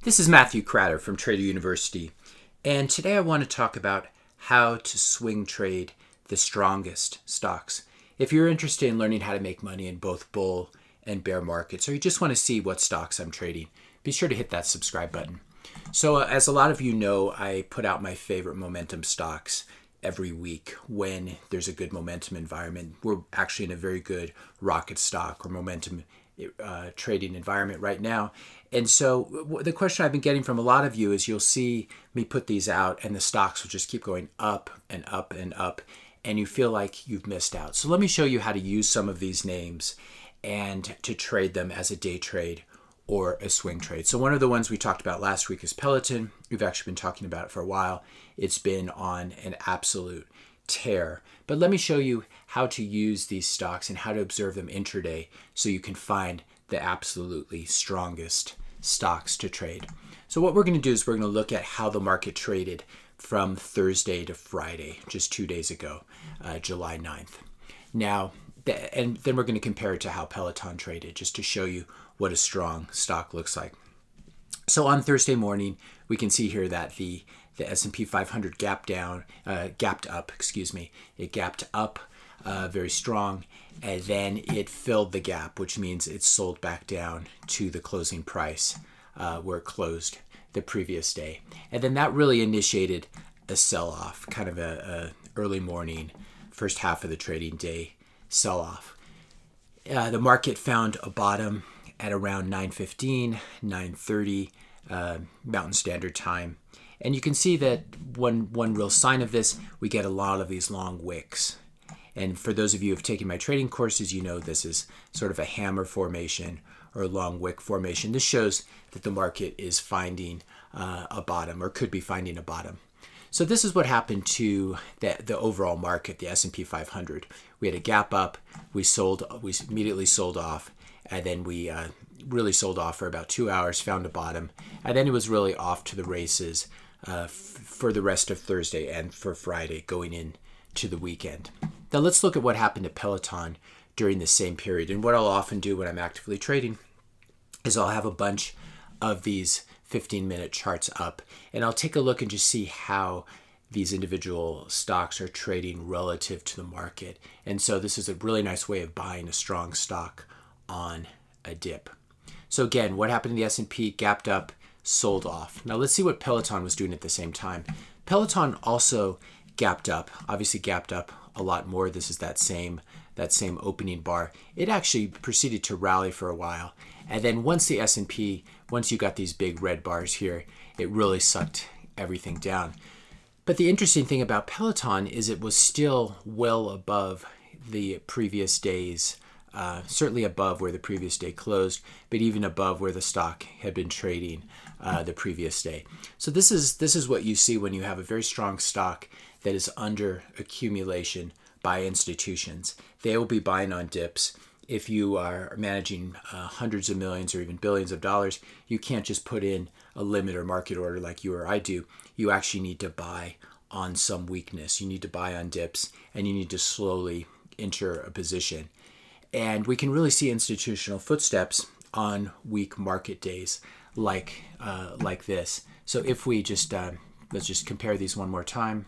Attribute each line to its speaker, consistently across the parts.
Speaker 1: This is Matthew Cratter from Trader University, and today I want to talk about how to swing trade the strongest stocks. If you're interested in learning how to make money in both bull and bear markets, or you just want to see what stocks I'm trading, be sure to hit that subscribe button. So as a lot of you know, I put out my favorite momentum stocks every week when there's a good momentum environment. We're actually in a very good rocket stock or momentum trading environment right now. And so the question I've been getting from a lot of you is you'll see me put these out and the stocks will just keep going up and up and up, and you feel like you've missed out. So let me show you how to use some of these names and to trade them as a day trade or a swing trade. So one of the ones we talked about last week is Peloton. We've actually been talking about it for a while. It's been on an absolute tear. But let me show you how to use these stocks and how to observe them intraday so you can find the absolutely strongest stocks to trade. So what we're going to do is we're going to look at how the market traded from Thursday to Friday, just 2 days ago, July 9th. Now, and then we're going to compare it to how Peloton traded, just to show you what a strong stock looks like. So on Thursday morning, we can see here that the S&P 500 gapped up. It gapped up very strong, and then it filled the gap, which means it sold back down to the closing price where it closed the previous day. And then that really initiated a sell-off, kind of a early morning, first half of the trading day sell-off. The market found a bottom at around 9:15, 9:30 Mountain Standard Time. And you can see that one real sign of this, we get a lot of these long wicks. And for those of you who have taken my trading courses, you know this is sort of a hammer formation or a long wick formation. This shows that the market is finding a bottom or could be finding a bottom. So this is what happened to the overall market, the S&P 500. We had a gap up, we immediately sold off, and then we really sold off for about 2 hours, found a bottom, and then it was really off to the races for the rest of Thursday and for Friday going into the weekend. Now let's look at what happened to Peloton during the same period. And what I'll often do when I'm actively trading is I'll have a bunch of these 15-minute charts up, and I'll take a look and just see how these individual stocks are trading relative to the market. And so this is a really nice way of buying a strong stock on a dip. So again, what happened in the S&P? Gapped up, sold off. Now let's see what Peloton was doing at the same time. Peloton also gapped up, obviously gapped up a lot more. This is that same opening bar. It actually proceeded to rally for a while. And then once the S&P, once you got these big red bars here, it really sucked everything down. But the interesting thing about Peloton is it was still well above the previous days, certainly above where the previous day closed, but even above where the stock had been trading the previous day. So this is what you see when you have a very strong stock that is under accumulation by institutions. They will be buying on dips. If you are managing hundreds of millions or even billions of dollars, you can't just put in a limit or market order like you or I do. You actually need to buy on some weakness. You need to buy on dips, and you need to slowly enter a position. And we can really see institutional footsteps on weak market days like this. So if we just, let's just compare these one more time.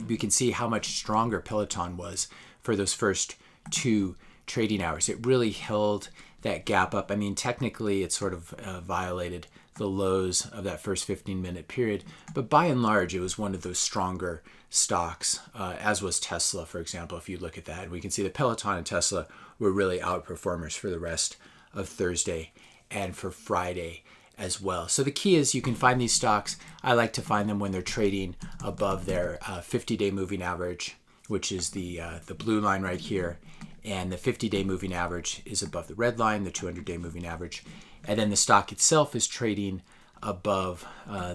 Speaker 1: We can see how much stronger Peloton was for those first 2 trading hours. It really held that gap up. I mean, technically it sort of violated the lows of that first 15-minute period, but by and large it was one of those stronger stocks, as was Tesla, for example. If you look at that, we can see that Peloton and Tesla were really outperformers for the rest of Thursday and for Friday as well. So the key is you can find these stocks. I like to find them when they're trading above their 50-day moving average, which is the blue line right here, and the 50-day moving average is above the red line, the 200-day moving average, and then the stock itself is trading above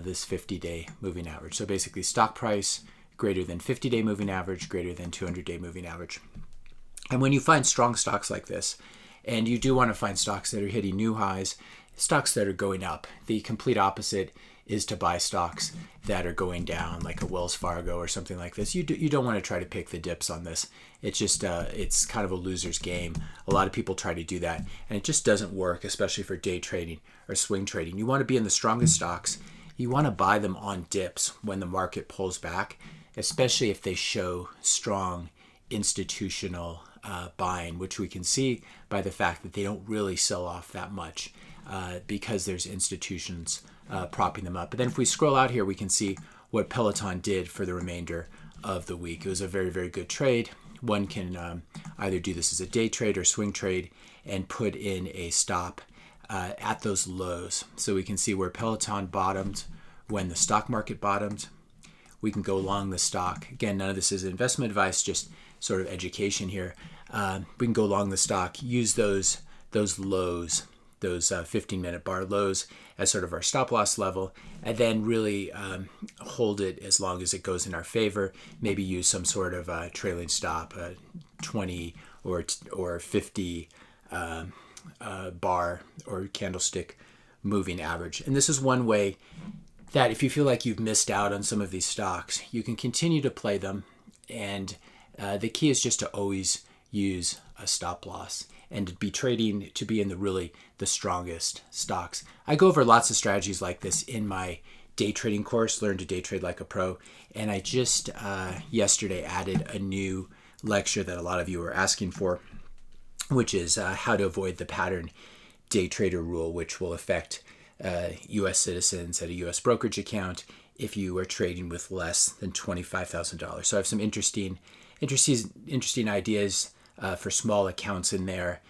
Speaker 1: this 50-day moving average. So basically stock price greater than 50-day moving average, greater than 200-day moving average. And when you find strong stocks like this, and you do want to find stocks that are hitting new highs stocks that are going up. The complete opposite is to buy stocks that are going down, like a Wells Fargo or something like this. You don't want to try to pick the dips on this. It's just it's kind of a loser's game. A lot of people try to do that, and it just doesn't work, especially for day trading or swing trading. You want to be in the strongest stocks. You want to buy them on dips when the market pulls back, especially if they show strong institutional buying, which we can see by the fact that they don't really sell off that much because there's institutions propping them up. But then if we scroll out here, we can see what Peloton did for the remainder of the week. It was a very, very good trade. One can either do this as a day trade or swing trade and put in a stop at those lows. So we can see where Peloton bottomed when the stock market bottomed. We can go long the stock. Again, none of this is investment advice, just sort of education here. We can go long the stock, use those lows, those 15-minute bar lows as sort of our stop loss level, and then really hold it as long as it goes in our favor. Maybe use some sort of trailing stop, 20 or 50 bar or candlestick moving average. And this is one way that if you feel like you've missed out on some of these stocks, you can continue to play them. And the key is just to always use a stop loss and to be trading, to be in the strongest stocks. I go over lots of strategies like this in my day trading course, Learn to Day Trade Like a Pro. And I just yesterday added a new lecture that a lot of you were asking for, which is how to avoid the pattern day trader rule, which will affect U.S. citizens at a U.S. brokerage account if you are trading with less than $25,000. So I have some interesting ideas for small accounts in there.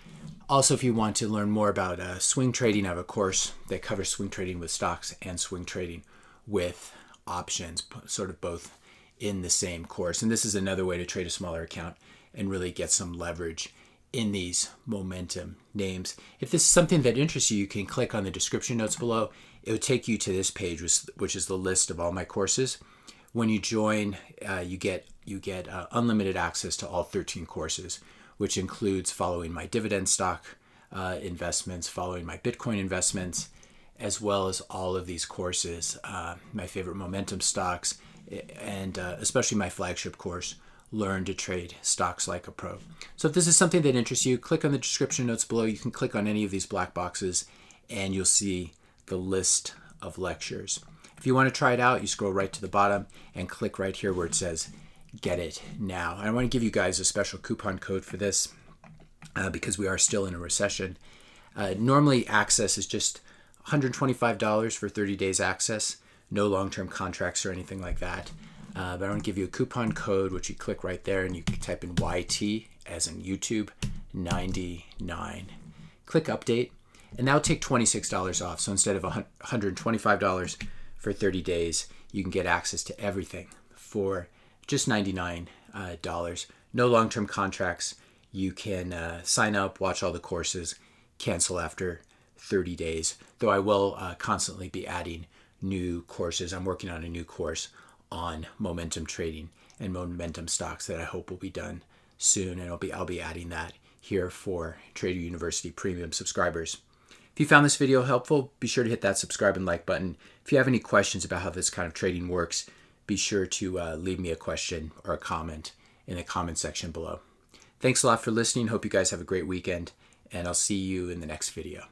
Speaker 1: Also, if you want to learn more about swing trading, I have a course that covers swing trading with stocks and swing trading with options, sort of both in the same course. And this is another way to trade a smaller account and really get some leverage in these momentum names. If this is something that interests you, you can click on the description notes below. It will take you to this page, which is the list of all my courses. When you join, you get unlimited access to all 13 courses, which includes following my dividend stock investments, following my Bitcoin investments, as well as all of these courses, my favorite momentum stocks, and especially my flagship course, Learn to Trade Stocks Like a Pro. So if this is something that interests you, click on the description notes below. You can click on any of these black boxes and you'll see the list of lectures. If you want to try it out, you scroll right to the bottom and click right here where it says Get It Now. I want to give you guys a special coupon code for this because we are still in a recession. Normally access is just $125 for 30 days access, no long-term contracts or anything like that. But I want to give you a coupon code, which you click right there and you can type in YT as in YouTube 99. Click update and that'll take $26 off. So instead of $125 for 30 days, you can get access to everything for just $99. No long-term contracts. You can sign up, watch all the courses, cancel after 30 days. Though I will constantly be adding new courses. I'm working on a new course on momentum trading and momentum stocks that I hope will be done soon, and I'll be adding that here for Trader University Premium subscribers. If you found this video helpful, be sure to hit that subscribe and like button. If you have any questions about how this kind of trading works, be sure to leave me a question or a comment in the comment section below. Thanks a lot for listening. Hope you guys have a great weekend, and I'll see you in the next video.